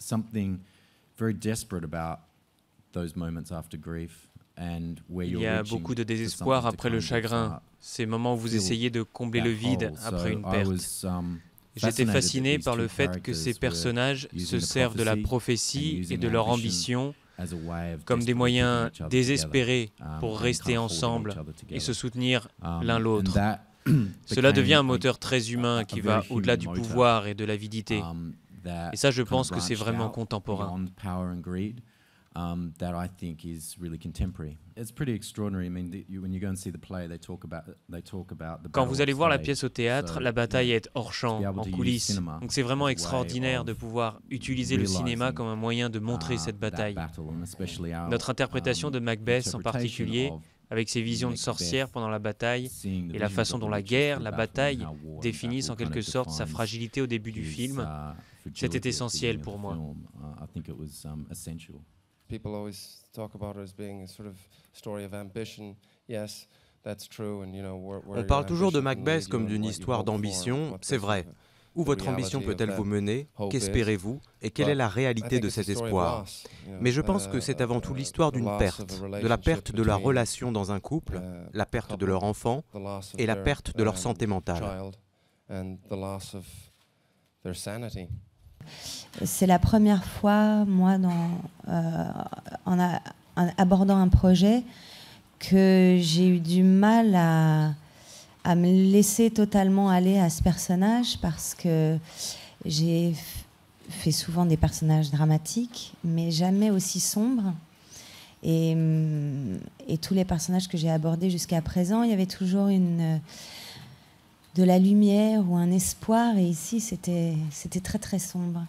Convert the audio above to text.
something very desperate about those moments after grief. Il y a beaucoup de désespoir après le chagrin, ces moments où vous essayez de combler le vide après une perte. J'étais fasciné par le fait que ces personnages se servent de la prophétie et de leur ambition comme des moyens désespérés pour rester ensemble et se soutenir l'un l'autre. Cela devient un moteur très humain qui va au-delà du pouvoir et de l'avidité. Et ça, je pense que c'est vraiment contemporain. That I think is really contemporary. It's pretty extraordinary. I mean, when you go and see the play, they talk about the. Quand vous allez voir la pièce au théâtre, la bataille est hors champ, en coulisses. Donc c'est vraiment extraordinaire de pouvoir utiliser le cinéma comme un moyen de montrer cette bataille. Notre interprétation de Macbeth en particulier, avec ses visions de sorcières pendant la bataille et la façon dont la guerre, la bataille, définissent en quelque sorte sa fragilité au début du film, c'était essentiel pour moi. People always talk about it as being a sort of story of ambition. Yes, that's true. And, you know, on parle toujours de Macbeth comme d'une histoire d'ambition, c'est vrai. Où votre ambition peut-elle vous mener? Qu'espérez-vous? Et quelle est la réalité de cet espoir? Mais je pense que c'est avant tout l'histoire d'une perte, de la perte de la relation dans un couple, la perte de leur enfant et la perte de leur santé mentale. C'est la première fois, moi, en abordant un projet, que j'ai eu du mal à me laisser totalement aller à ce personnage, parce que j'ai fait souvent des personnages dramatiques, mais jamais aussi sombres. Et tous les personnages que j'ai abordés jusqu'à présent, il y avait toujours de la lumière ou un espoir, et ici c'était très très sombre.